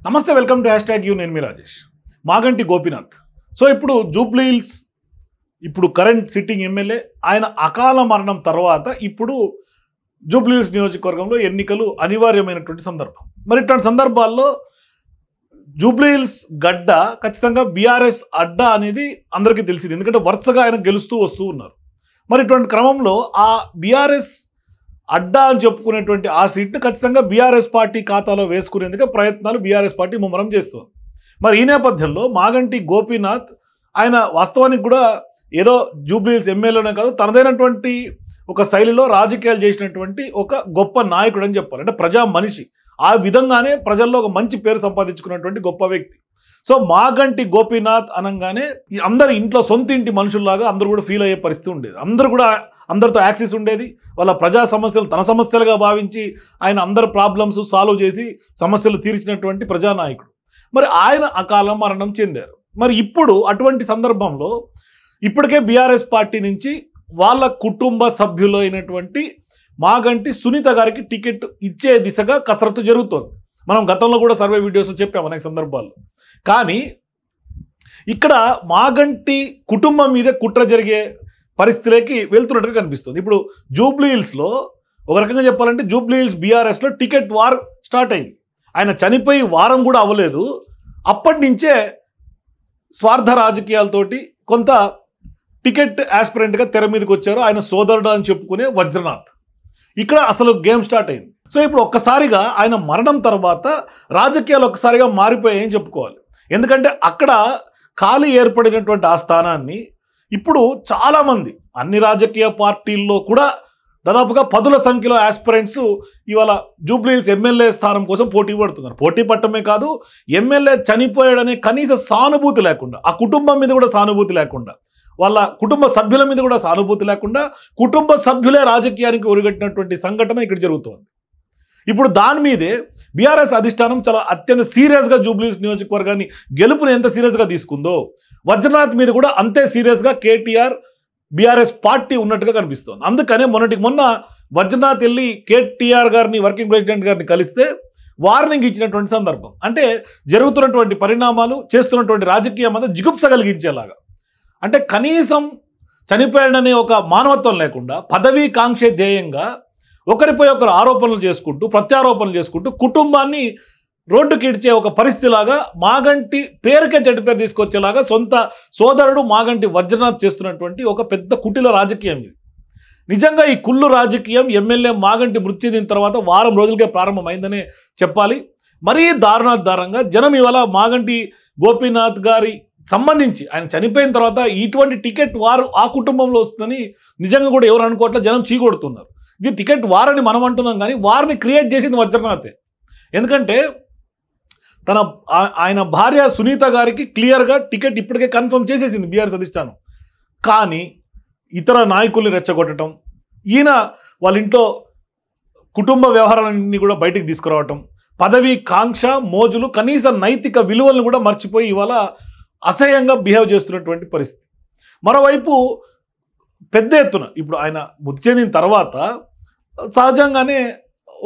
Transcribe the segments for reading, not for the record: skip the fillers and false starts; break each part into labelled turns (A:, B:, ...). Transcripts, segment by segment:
A: నమస్తే, welcome to #you. నేను మీ Rajesh. Maganti Gopinath. So ఇప్పుడు జూబ్లీ హిల్స్ ఇప్పుడు కరెంట్ సిట్టింగ్ ఎమ్మెల్యే ఆయన అకాల మరణం తర్వాత ఇప్పుడు జూబ్లీ హిల్స్ నియోజకవర్గంలో ఎన్నికలు అనివార్యమైనటువంటి సందర్భం. మరి ఇట్లాంటి సందర్భాల్లో జూబ్లీ హిల్స్ గడ్డ ఖచ్చితంగా బీఆర్ఎస్ అడ్డా అనేది అందరికీ తెలిసింది. ఎందుకంటే వరుసగా ఆయన గెలుస్తూ వస్తూ ఉన్నారు. మరి ఇటువంటి క్రమంలో ఆ బీఆర్ఎస్ అడ్డా అని చెప్పుకునేటువంటి ఆ సీట్ను ఖచ్చితంగా బీఆర్ఎస్ పార్టీ ఖాతాలో వేసుకునేందుకు ప్రయత్నాలు బీఆర్ఎస్ పార్టీ ముమ్మరం చేస్తుంది. మరి ఈ నేపథ్యంలో మాగంటి గోపీనాథ్ ఆయన వాస్తవానికి కూడా ఏదో జూబ్లీ హిల్స్ ఎమ్మెల్యేనే కాదు, తనదైనటువంటి ఒక శైలిలో రాజకీయాలు చేసినటువంటి ఒక గొప్ప నాయకుడు అని చెప్పాలి. అంటే ప్రజా మనిషి, ఆ విధంగానే ప్రజల్లో ఒక మంచి పేరు సంపాదించుకున్నటువంటి గొప్ప వ్యక్తి. సో మాగంటి గోపీనాథ్ అనగానే అందరి ఇంట్లో సొంత ఇంటి మనుషుల్లాగా అందరూ కూడా ఫీల్ అయ్యే పరిస్థితి ఉండేది. అందరితో యాక్సెస్ ఉండేది. వాళ్ళ ప్రజా సమస్యలు తన సమస్యలుగా భావించి ఆయన అందరి ప్రాబ్లమ్స్ సాల్వ్ చేసి సమస్యలు తీర్చినటువంటి ప్రజానాయకుడు. మరి ఆయన అకాల మరణం చెందారు. మరి ఇప్పుడు అటువంటి సందర్భంలో ఇప్పటికే బీఆర్ఎస్ పార్టీ నుంచి వాళ్ళ కుటుంబ సభ్యులైనటువంటి మాగంటి సునీత గారికి టికెట్ ఇచ్చే దిశగా కసరత్తు జరుగుతోంది. మనం గతంలో కూడా సర్వే వీడియోస్లో చెప్పాము అనేక సందర్భాల్లో. కానీ ఇక్కడ మాగంటి కుటుంబం మీద కుట్ర జరిగే పరిస్థితిలోకి వెళ్తున్నట్టుగా కనిపిస్తుంది. ఇప్పుడు జూబ్లీ హిల్స్లో ఒక రకంగా చెప్పాలంటే జూబ్లీ హిల్స్ బీఆర్ఎస్లో టికెట్ వార్ స్టార్ట్ అయింది. ఆయన చనిపోయి వారం కూడా అవ్వలేదు, అప్పటి నుంచే స్వార్థ రాజకీయాలతోటి కొంత టికెట్ యాస్పిరెంట్గా తెర మీదకి వచ్చారు ఆయన సోదరుడు అని చెప్పుకునే వజ్రనాథ్. ఇక్కడ అసలు గేమ్ స్టార్ట్ అయింది. సో ఇప్పుడు ఒక్కసారిగా ఆయన మరణం తర్వాత రాజకీయాలు ఒక్కసారిగా మారిపోయాయని చెప్పుకోవాలి. ఎందుకంటే అక్కడ ఖాళీ ఏర్పడినటువంటి ఆ స్థానాన్ని ఇప్పుడు చాలామంది అన్ని రాజకీయ పార్టీల్లో కూడా దాదాపుగా 10ల సంఖ్యలో ఆస్పిరెంట్స్ ఇవాళ జూబ్లీ హిల్స్ ఎమ్మెల్యే స్థానం కోసం పోటీ పడుతున్నారు. పోటీ పట్టమే కాదు, ఎమ్మెల్యే చనిపోయాడనే కనీస సానుభూతి లేకుండా, ఆ కుటుంబం మీద కూడా సానుభూతి లేకుండా, వాళ్ళ కుటుంబ సభ్యుల మీద కూడా సానుభూతి లేకుండా కుటుంబ సభ్యులే రాజకీయానికి ఒరిగట్టినటువంటి సంఘటన ఇక్కడ జరుగుతోంది. ఇప్పుడు దాని మీదే బీఆర్ఎస్ అధిష్టానం చాలా అత్యంత సీరియస్గా జూబ్లీ హిల్స్ నియోజకవర్గాన్ని గెలుపుని ఎంత సీరియస్గా తీసుకుందో వజ్రనాథ్ మీద కూడా అంతే సీరియస్గా కేటీఆర్ బీఆర్ఎస్ పార్టీ ఉన్నట్టుగా కనిపిస్తోంది. అందుకనే మొన్న వజ్రనాథ్ వెళ్ళి కేటీఆర్ గారిని, వర్కింగ్ ప్రెసిడెంట్ గారిని కలిస్తే వార్నింగ్ ఇచ్చినటువంటి సందర్భం. అంటే జరుగుతున్నటువంటి పరిణామాలు, చేస్తున్నటువంటి రాజకీయం అంతా జిగుప్స కలిగించేలాగా, అంటే కనీసం చనిపోయాడనే ఒక మానవత్వం లేకుండా పదవీ కాంక్షే ధ్యేయంగా ఒకరిపై ఒకరు ఆరోపణలు చేసుకుంటూ ప్రత్యారోపణలు చేసుకుంటూ కుటుంబాన్ని రోడ్డుకి ఇడ్చే ఒక పరిస్థితిలాగా మాగంటి పేరుకే చెడ్డ పేరు తీసుకొచ్చేలాగా సొంత సోదరుడు మాగంటి వజ్రనాథ్ చేస్తున్నటువంటి ఒక పెద్ద కుటిల రాజకీయం ఇది. నిజంగా ఈ కుళ్ళు రాజకీయం ఎమ్మెల్యే మాగంటి మృతి చెందిన తర్వాత వారం రోజులకే ప్రారంభమైందనే చెప్పాలి. మరీ దారుణంగా జనం ఇవాళ మాగంటి గోపీనాథ్ గారి సంబంధించి ఆయన చనిపోయిన తర్వాత ఇటువంటి టికెట్ వారు ఆ కుటుంబంలో వస్తుందని నిజంగా కూడా ఎవరు అనుకోవట్లే, జనం చీకొడుతున్నారు. ఇది టికెట్ వారని మనం అంటున్నాం, కానీ వారిని క్రియేట్ చేసింది వజ్రనాథే. ఎందుకంటే ఆయన భార్య సునీత గారికి క్లియర్గా టికెట్ ఇప్పటికే కన్ఫర్మ్ చేసేసింది బీఆర్ఎస్ అధిష్టానం. కానీ ఇతర నాయకుల్ని రెచ్చగొట్టడం, ఈయన వాళ్ళ ఇంట్లో కుటుంబ వ్యవహారాలన్నీ కూడా బయటికి తీసుకురావటం, పదవి కాంక్ష మోజులు, కనీస నైతిక విలువలను కూడా మర్చిపోయి ఇవాళ అసహ్యంగా బిహేవ్ చేస్తున్నటువంటి పరిస్థితి. మరోవైపు పెద్ద ఎత్తున ఇప్పుడు ఆయన మృతి చెందిన తర్వాత సహజంగానే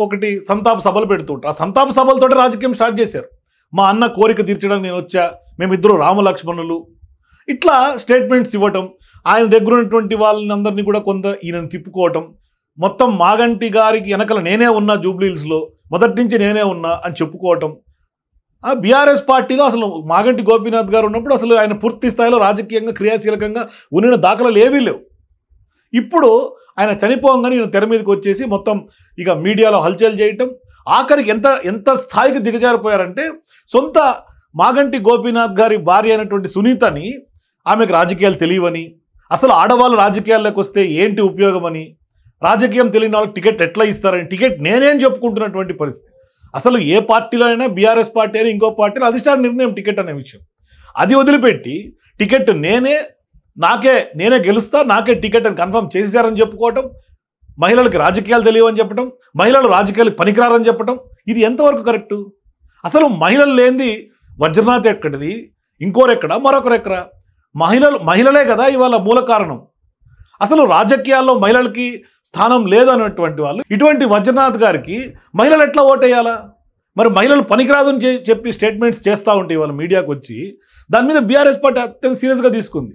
A: ఒకటి సంతాప సభలు పెడుతుంటారు. ఆ సంతాప సభలతో రాజకీయం స్టార్ట్ చేశారు. మా అన్న కోరిక తీర్చడానికి నేను వచ్చా, మేమిద్దరు రామలక్ష్మణులు, ఇట్లా స్టేట్మెంట్స్ ఇవ్వటం, ఆయన దగ్గర ఉన్నటువంటి వాళ్ళందరినీ కూడా కొంత ఈయనను తిప్పుకోవటం, మొత్తం మాగంటి గారికి వెనకల నేనే ఉన్నా, జూబ్లీ హిల్స్లో మొదటి నుంచి నేనే ఉన్నా అని చెప్పుకోవటం. బీఆర్ఎస్ పార్టీలో అసలు మాగంటి గోపీనాథ్ గారు ఉన్నప్పుడు అసలు ఆయన పూర్తి స్థాయిలో రాజకీయంగా క్రియాశీలకంగా ఉన్న దాఖలాలు ఏవీ లేవు. ఇప్పుడు ఆయన చనిపోగానే ఈయన తెర మీదకి వచ్చేసి మొత్తం ఇక మీడియాలో హల్చల్ చేయటం, ఆఖరికి ఎంత స్థాయికి దిగజారిపోయారంటే సొంత మాగంటి గోపీనాథ్ గారి భార్య అయినటువంటి సునీతని ఆమెకు రాజకీయాలు తెలియవని, అసలు ఆడవాళ్ళు రాజకీయాల్లోకి వస్తే ఏంటి ఉపయోగం అని, రాజకీయం తెలియని వాళ్ళకి టికెట్ ఎట్లా ఇస్తారని టికెట్ నేనేం చెప్పుకుంటున్నటువంటి పరిస్థితి. అసలు ఏ పార్టీలో అయినా బీఆర్ఎస్ పార్టీ అయినా ఇంకో పార్టీలో అధిష్టాన నిర్ణయం టికెట్ అనే విషయం. అది వదిలిపెట్టి టికెట్ నేనే గెలుస్తా, నాకే టికెట్ అని కన్ఫర్మ్ చేశారని చెప్పుకోవటం, మహిళలకి రాజకీయాలు తెలియవని చెప్పడం, మహిళలు రాజకీయాలకు పనికిరారని చెప్పడం, ఇది ఎంతవరకు కరెక్టు? అసలు మహిళలు లేనిది వజ్రనాథ్ ఎక్కడిది, ఇంకోరెక్కడ, మరొకరెక్కడ? మహిళలే కదా ఇవాళ మూల కారణం. అసలు రాజకీయాల్లో మహిళలకి స్థానం లేదన్నటువంటి వాళ్ళు ఇటువంటి వజ్రనాథ్ గారికి మహిళలు ఎట్లా ఓటేయాలా? మరి మహిళలు పనికిరాదు అని చెప్పి స్టేట్మెంట్స్ చేస్తూ ఉంటే వాళ్ళ మీడియాకు వచ్చి దాని మీద బీఆర్ఎస్ పార్టీ అత్యంత సీరియస్గా తీసుకుంది.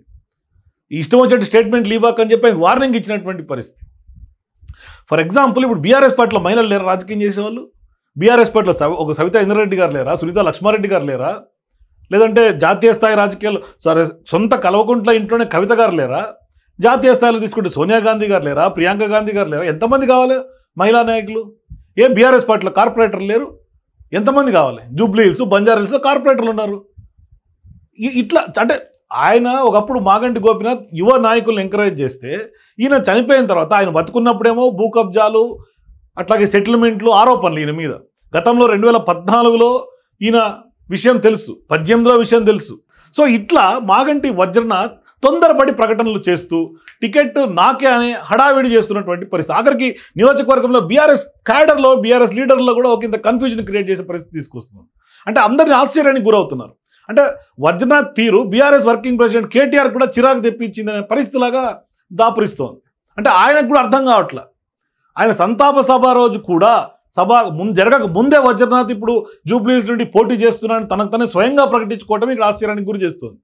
A: ఇష్టం వచ్చినట్టు స్టేట్మెంట్ లీబాక్ అని చెప్పి వార్నింగ్ ఇచ్చినటువంటి పరిస్థితి. ఫర్ ఎగ్జాంపుల్ ఇప్పుడు బీఆర్ఎస్ పార్టీలో మహిళలు లేరా రాజకీయం చేసేవాళ్ళు? బీఆర్ఎస్ పార్టీలో ఒక సవితా ఇంద్రారెడ్డి గారు లేరా? సునీత లక్ష్మారెడ్డి గారు లేరా? లేదంటే జాతీయ స్థాయి రాజకీయాలు సరే సొంత కల్వకుంట్ల ఇంట్లోనే కవిత గారు లేరా? జాతీయ స్థాయిలో తీసుకుంటే సోనియా గాంధీ గారు లేరా? ప్రియాంక గాంధీ గారు లేరా? ఎంతమంది కావాలి మహిళా నాయకులు? ఏం బీఆర్ఎస్ పార్టీలో కార్పొరేటర్లు లేరు? ఎంతమంది కావాలి? జూబ్లీ హిల్స్, బంజారా హిల్స్లో కార్పొరేటర్లు ఉన్నారు. ఇట్లా అంటే ఆయన ఒకప్పుడు మాగంటి గోపీనాథ్ యువ నాయకులను ఎంకరేజ్ చేస్తే ఈయన చనిపోయిన తర్వాత ఆయన బతుకున్నప్పుడేమో భూ కబ్జాలు అట్లాగే సెటిల్మెంట్లు ఆరోపణలు ఈయన మీద. గతంలో 2014లో ఈయన విషయం తెలుసు, 18లో విషయం తెలుసు. సో ఇట్లా మాగంటి వజ్రనాథ్ తొందరపడి ప్రకటనలు చేస్తూ టికెట్ నాకే అనే హడావిడి చేస్తున్నటువంటి పరిస్థితి. ఆఖరికి నియోజకవర్గంలో బీఆర్ఎస్ క్యాడర్లో బీఆర్ఎస్ లీడర్లో కూడా ఒక ఇంత కన్ఫ్యూజన్ క్రియేట్ చేసే పరిస్థితి తీసుకొస్తున్నారు. అంటే అందరినీ ఆశ్చర్యానికి గురవుతున్నారు. అంటే వజ్రనాథ్ తీరు బీఆర్ఎస్ వర్కింగ్ ప్రెసిడెంట్ కేటీఆర్ కూడా చిరాకు తెప్పించిందనే పరిస్థితిలాగా దాపురిస్తోంది. అంటే ఆయనకు కూడా అర్థం కావట్లే. ఆయన సంతాప సభ రోజు కూడా సభ జరగక ముందే వజ్రనాథ్ ఇప్పుడు జూబ్లీహిల్స్ నుండి పోటీ చేస్తున్నాడని తనకు తనే స్వయంగా ప్రకటించుకోవటం ఇక్కడ ఆశ్చర్యానికి గురి చేస్తుంది.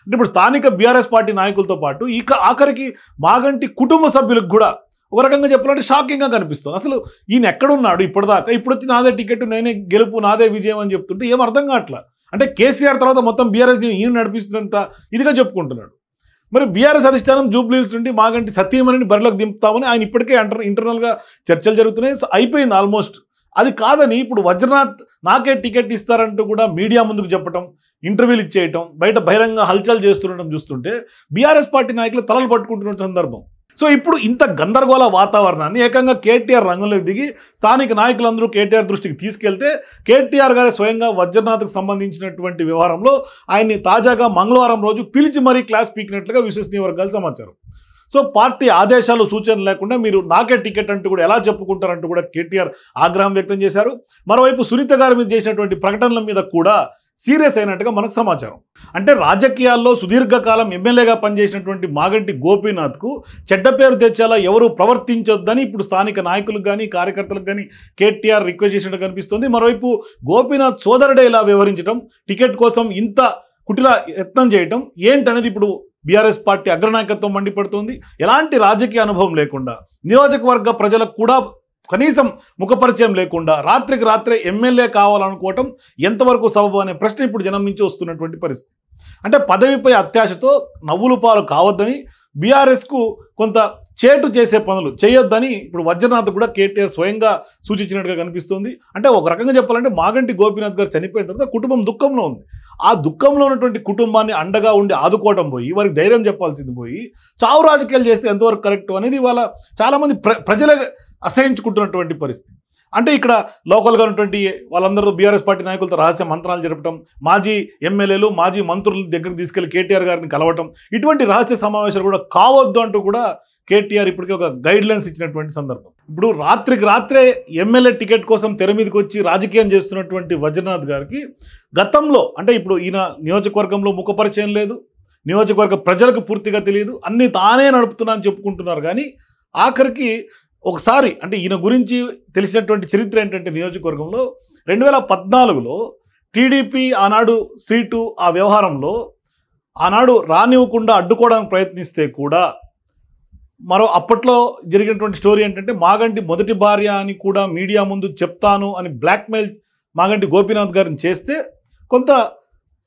A: అంటే ఇప్పుడు స్థానిక బీఆర్ఎస్ పార్టీ నాయకులతో పాటు ఆఖరికి మాగంటి కుటుంబ సభ్యులకు కూడా ఒక రకంగా చెప్పాలంటే షాకింగ్గా కనిపిస్తుంది. అసలు ఈయన ఎక్కడున్నాడు ఇప్పటిదాకా? ఇప్పుడు వచ్చి నాదే టికెట్, నేనే గెలుపు, నాదే విజయం అని చెప్తుంటే ఏం అర్థం కావట్లా. అంటే కేసీఆర్ తర్వాత మొత్తం బీఆర్ఎస్ ఈయన నడిపిస్తున్నంత ఇదిగా చెప్పుకుంటున్నాడు. మరి బీఆర్ఎస్ అధిష్టానం జూబ్లీహిల్స్ నుండి మాగంటి సత్యమణిని బరిలోకి దింపుతామని ఆయన ఇప్పటికే ఇంటర్నల్గా చర్చలు జరుగుతున్నాయి. అయిపోయింది ఆల్మోస్ట్. అది కాదని ఇప్పుడు వజ్రనాథ్ నాకే టికెట్ ఇస్తారంటూ కూడా మీడియా ముందుకు చెప్పడం, ఇంటర్వ్యూలు ఇచ్చేయటం, బయట బహిరంగ హల్చల్ చేస్తుండటం చూస్తుంటే బీఆర్ఎస్ పార్టీ నాయకులు తలలు పట్టుకుంటున్న సందర్భం. సో ఇప్పుడు ఇంత గందరగోళ వాతావరణాన్ని ఏకంగా కేటీఆర్ రంగంలోకి దిగి స్థానిక నాయకులందరూ కేటీఆర్ దృష్టికి తీసుకెళ్తే కేటీఆర్ గారి స్వయంగా వజ్రనాథ్కు సంబంధించినటువంటి వ్యవహారంలో ఆయన్ని తాజాగా మంగళవారం రోజు పిలిచి మరీ క్లాస్ పీకినట్లుగా విశ్వసనీయ వర్గాలు సమాచారం. సో పార్టీ ఆదేశాలు సూచనలు లేకుండా మీరు నాకే టికెట్ అంటూ కూడా ఎలా చెప్పుకుంటారంటూ కూడా కేటీఆర్ ఆగ్రహం వ్యక్తం చేశారు. మరోవైపు సునీత గారి మీద చేసినటువంటి ప్రకటనల మీద కూడా సీరియస్ అయినట్టుగా మనకు సమాచారం. అంటే రాజకీయాల్లో సుదీర్ఘకాలం ఎమ్మెల్యేగా పనిచేసినటువంటి మాగంటి గోపీనాథ్కు చెడ్డ పేరు తెచ్చేలా ఎవరు ప్రవర్తించొద్దని ఇప్పుడు స్థానిక నాయకులకు కానీ కార్యకర్తలకు కానీ కేటీఆర్ రిక్వెస్ట్ చేసినట్టు కనిపిస్తుంది. మరోవైపు గోపీనాథ్ సోదరుడే ఇలా వ్యవహరించడం, టికెట్ కోసం ఇంత కుటిల యత్నం చేయటం ఏంటనేది ఇప్పుడు బీఆర్ఎస్ పార్టీ అగ్రనాయకత్వం మండిపడుతోంది. ఎలాంటి రాజకీయ అనుభవం లేకుండా, నియోజకవర్గ ప్రజలకు కూడా కనీసం ముఖపరిచయం లేకుండా రాత్రికి రాత్రే ఎమ్మెల్యే కావాలనుకోవటం ఎంతవరకు సబబు అనే ప్రశ్న ఇప్పుడు జనం నుంచి వస్తున్నటువంటి పరిస్థితి. అంటే పదవిపై అత్యాశతో నవ్వులు పాలు కావద్దని, బీఆర్ఎస్కు కొంత చేటు చేసే పనులు చేయొద్దని ఇప్పుడు వజ్రనాథ్ కూడా కేటీఆర్ స్వయంగా సూచించినట్టుగా కనిపిస్తుంది. అంటే ఒక రకంగా చెప్పాలంటే మాగంటి గోపీనాథ్ గారు చనిపోయిన తర్వాత కుటుంబం దుఃఖంలో ఉంది. ఆ దుఃఖంలో ఉన్నటువంటి కుటుంబాన్ని అండగా ఉండి ఆదుకోవడం పోయి, వారికి ధైర్యం చెప్పాల్సింది పోయి చావు రాజకీయాలు చేస్తే ఎంతవరకు కరెక్ట్ అనేది ఇవాళ చాలామంది ప్రజలే అసహించుకుంటున్నటువంటి పరిస్థితి. అంటే ఇక్కడ లోకల్గా ఉన్నటువంటి వాళ్ళందరూ బీఆర్ఎస్ పార్టీ నాయకులతో రహస్య మంత్రాలు జరపడం, మాజీ ఎమ్మెల్యేలు మాజీ మంత్రుల దగ్గరికి తీసుకెళ్లి కేటీఆర్ గారిని కలవటం, ఇటువంటి రహస్య సమావేశాలు కూడా కావద్దు అంటూ కూడా కేటీఆర్ ఇప్పటికే ఒక గైడ్ లైన్స్ ఇచ్చినటువంటి సందర్భం. ఇప్పుడు రాత్రికి రాత్రే ఎమ్మెల్యే టికెట్ కోసం తెర మీదకి వచ్చి రాజకీయం చేస్తున్నటువంటి వజ్రనాథ్ గారికి గతంలో అంటే ఇప్పుడు ఈయన నియోజకవర్గంలో ముఖపరిచయం లేదు, నియోజకవర్గ ప్రజలకు పూర్తిగా తెలియదు, అన్నీ తానే నడుపుతున్నా అని చెప్పుకుంటున్నారు. కానీ ఆఖరికి ఒకసారి అంటే ఈయన గురించి తెలిసినటువంటి చరిత్ర ఏంటంటే నియోజకవర్గంలో 2014లో టీడీపీ ఆనాడు సీటు ఆ వ్యవహారంలో ఆనాడు రానివ్వకుండా అడ్డుకోవడానికి ప్రయత్నిస్తే కూడా అప్పట్లో జరిగినటువంటి స్టోరీ ఏంటంటే మాగంటి మొదటి భార్య అని కూడా మీడియా ముందు చెప్తాను అని బ్లాక్మెయిల్ మాగంటి గోపీనాథ్ గారిని చేస్తే కొంత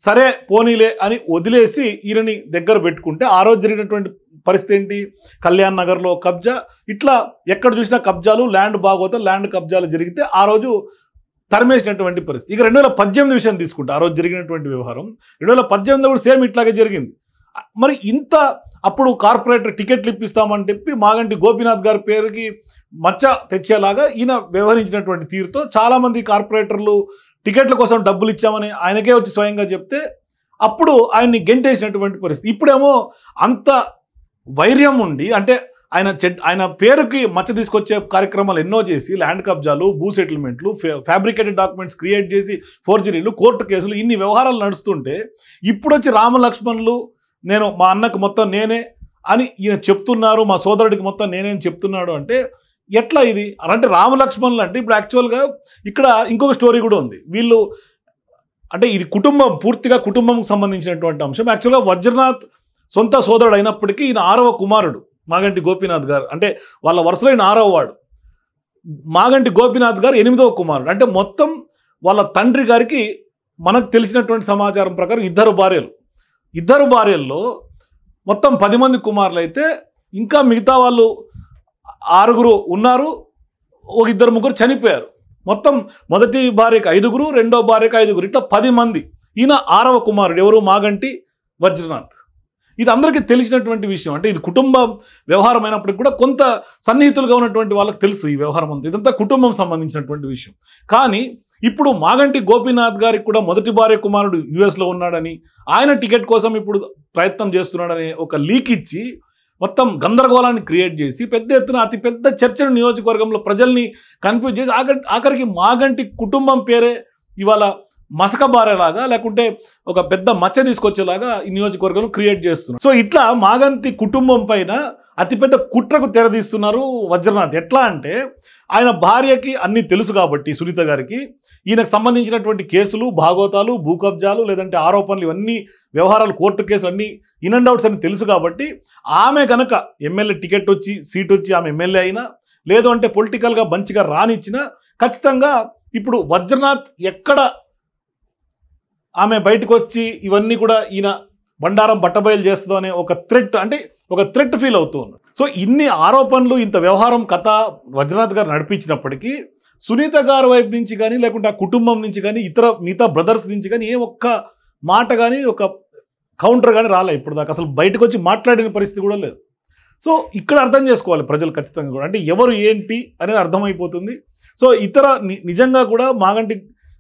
A: సరే పోనీలే అని వదిలేసి ఈయనని దగ్గర పెట్టుకుంటే ఆ రోజు జరిగినటువంటి పరిస్థితి ఏంటి? కళ్యాణ్ నగర్లో కబ్జా, ఇట్లా ఎక్కడ చూసినా కబ్జాలు, ల్యాండ్ బాగోతా ల్యాండ్ కబ్జాలు జరిగితే ఆ రోజు తరిమేసినటువంటి పరిస్థితి. ఇక 2018 విషయం తీసుకుంటే ఆ రోజు జరిగినటువంటి వ్యవహారం 2018లో కూడా సేమ్ ఇట్లాగే జరిగింది. మరి ఇంత అప్పుడు కార్పొరేటర్ టికెట్లు ఇప్పిస్తామని చెప్పి మాగంటి గోపీనాథ్ గారి పేరుకి మచ్చ తెచ్చేలాగా ఈయన వ్యవహరించినటువంటి తీరుతో చాలామంది కార్పొరేటర్లు టికెట్ల కోసం డబ్బులు ఇచ్చామని ఆయనకే వచ్చి స్వయంగా చెప్తే అప్పుడు ఆయన్ని గెంటేసినటువంటి పరిస్థితి. ఇప్పుడేమో అంత వైర్యం ఉండి అంటే ఆయన పేరుకి మచ్చ తీసుకొచ్చే కార్యక్రమాలు ఎన్నో చేసి ల్యాండ్ కబ్జాలు, భూ సెటిల్మెంట్లు, ఫ్యాబ్రికేటెడ్ డాక్యుమెంట్స్ క్రియేట్ చేసి ఫోర్జరీలు, కోర్టు కేసులు, ఇన్ని వ్యవహారాలు నడుస్తుంటే ఇప్పుడు వచ్చి రామలక్ష్మణులు నేను మా అన్నకు మొత్తం నేనే అని ఈయన చెప్తున్నారు, మా సోదరుడికి మొత్తం నేనే అని చెప్తున్నాడు అంటే ఎట్లా ఇది అంటే రామలక్ష్మణులు అంటే ఇప్పుడు యాక్చువల్గా ఇక్కడ ఇంకొక స్టోరీ కూడా ఉంది. వీళ్ళు అంటే ఇది కుటుంబం, పూర్తిగా కుటుంబంకి సంబంధించినటువంటి అంశం. యాక్చువల్గా వజ్రనాథ్ సొంత సోదరుడు అయినప్పటికీ ఈయన 6వ కుమారుడు మాగంటి గోపీనాథ్ గారు. అంటే వాళ్ళ వరుసలో ఈయన 6వ వాడు. మాగంటి గోపీనాథ్ గారు 8వ కుమారుడు. అంటే మొత్తం వాళ్ళ తండ్రి గారికి మనకు తెలిసినటువంటి సమాచారం ప్రకారం 2 భార్యలు. 2 భార్యల్లో మొత్తం 10 మంది కుమారులు అయితే ఇంకా మిగతా వాళ్ళు 6 ఉన్నారు, ఒక 2-3 చనిపోయారు. మొత్తం మొదటి భార్యకి 5, రెండో భార్యకి 5, ఇట్లా 10 మంది. ఈయన 6వ కుమారుడు ఎవరు? మాగంటి వజ్రనాథ్. ఇది అందరికీ తెలిసినటువంటి విషయం. అంటే ఇది కుటుంబ వ్యవహారం అయినప్పటికీ కూడా కొంత సన్నిహితులుగా ఉన్నటువంటి వాళ్ళకి తెలుసు ఈ వ్యవహారం అంతా. ఇదంతా కుటుంబం సంబంధించినటువంటి విషయం. కానీ ఇప్పుడు మాగంటి గోపీనాథ్ గారికి కూడా మొదటి భార్య కుమారుడు యుఎస్లో ఉన్నాడని, ఆయన టికెట్ కోసం ఇప్పుడు ప్రయత్నం చేస్తున్నాడని ఒక లీక్ ఇచ్చి మొత్తం గందరగోళాన్ని క్రియేట్ చేసి పెద్ద ఎత్తున అతిపెద్ద చర్చను నియోజకవర్గంలో ప్రజల్ని కన్ఫ్యూజ్ చేసి ఆఖరికి మాగంటి కుటుంబం పేరే ఇవాళ మసకబారేలాగా లేకుంటే ఒక పెద్ద మచ్చ తీసుకొచ్చేలాగా ఈ నియోజకవర్గంలో క్రియేట్ చేస్తున్నారు. సో ఇట్లా మాగంటి కుటుంబం పైన అతిపెద్ద కుట్రకు తెరదీస్తున్నారు వజ్రనాథ్. ఎట్లా అంటే ఆయన భార్యకి అన్నీ తెలుసు కాబట్టి, సునీత గారికి ఈయనకు సంబంధించినటువంటి కేసులు, భాగోతాలు, భూ కబ్జాలు, లేదంటే ఆరోపణలు, ఇవన్నీ వ్యవహారాలు, కోర్టు కేసులు అన్నీ ఇన్ అండ్ అవుట్స్ అని తెలుసు కాబట్టి ఆమె కనుక ఎమ్మెల్యే టికెట్ వచ్చి సీట్ వచ్చి ఆమె ఎమ్మెల్యే అయినా, లేదు అంటే పొలిటికల్గా మంచిగా రానిచ్చినా ఖచ్చితంగా ఇప్పుడు వజ్రనాథ్ ఎక్కడ ఆమె బయటకు వచ్చి ఇవన్నీ కూడా ఈయన బండారం బట్టబయలు చేస్తుందో అనే ఒక థ్రెట్, అంటే ఒక థ్రెట్ ఫీల్ అవుతూ ఉన్నారు. సో ఇన్ని ఆరోపణలు, ఇంత వ్యవహారం కథ వజ్రనాథ్ గారు నడిపించినప్పటికీ సునీత గారి వైపు నుంచి కానీ, లేకుంటే ఆ కుటుంబం నుంచి కానీ, మిగతా బ్రదర్స్ నుంచి కానీ ఏ ఒక్క మాట కానీ, ఒక కౌంటర్ కానీ రాలే ఇప్పుడు దాకా. అసలు బయటకు వచ్చి మాట్లాడిన పరిస్థితి కూడా లేదు. సో ఇక్కడ అర్థం చేసుకోవాలి ప్రజలు ఖచ్చితంగా కూడా, అంటే ఎవరు ఏంటి అనేది అర్థమైపోతుంది. సో నిజంగా కూడా మాగంటి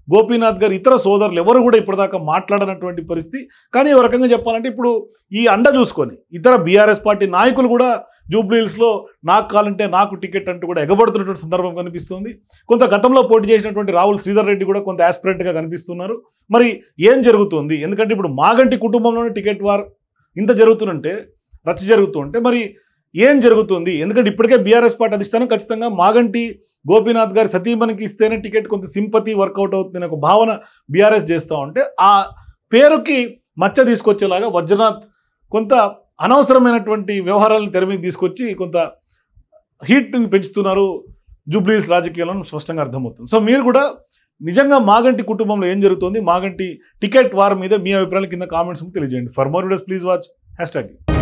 A: గోపీనాథ్ గారు ఇతర సోదరులు ఎవరు కూడా ఇప్పటిదాకా మాట్లాడనటువంటి పరిస్థితి. కానీ ఒక రకంగా చెప్పాలంటే ఇప్పుడు ఈ అండ చూసుకొని ఇతర బీఆర్ఎస్ పార్టీ నాయకులు కూడా జూబ్లీహిల్స్లో నాకు కావాలంటే నాకు టికెట్ అంటూ కూడా ఎగబడుతున్నటువంటి సందర్భం కనిపిస్తుంది. కొంత గతంలో పోటీ చేసినటువంటి రావుల్ శ్రీధర్ రెడ్డి కూడా కొంత యాస్పిరెంట్గా కనిపిస్తున్నారు. మరి ఏం జరుగుతుంది? ఎందుకంటే ఇప్పుడు మాగంటి కుటుంబంలోనే టికెట్ వార్ ఇంత జరుగుతుంటే, రచ్చ జరుగుతుంటే మరి ఏం జరుగుతుంది? ఎందుకంటే ఇప్పటికే బీఆర్ఎస్ పార్టీ అధిష్టానం ఖచ్చితంగా మాగంటి గోపీనాథ్ గారి సతీమణికి ఇస్తేనే టికెట్ కొంత సింపతి వర్కౌట్ అవుతుందనే ఒక భావన బీఆర్ఎస్ చేస్తూ ఉంటే, ఆ పేరుకి మచ్చ తీసుకొచ్చేలాగా వజ్రనాథ్ కొంత అనవసరమైనటువంటి వ్యవహారాలను తెర మీద తీసుకొచ్చి కొంత హీట్ని పెంచుతున్నారు జూబ్లీహిల్స్ రాజకీయాలను స్పష్టంగా అర్థమవుతుంది. సో మీరు కూడా నిజంగా మాగంటి కుటుంబంలో ఏం జరుగుతుంది, మాగంటి టికెట్ వార్ మీద మీ అభిప్రాయాలు కింద కామెంట్స్ తెలియజేయండి. For more videos please watch #.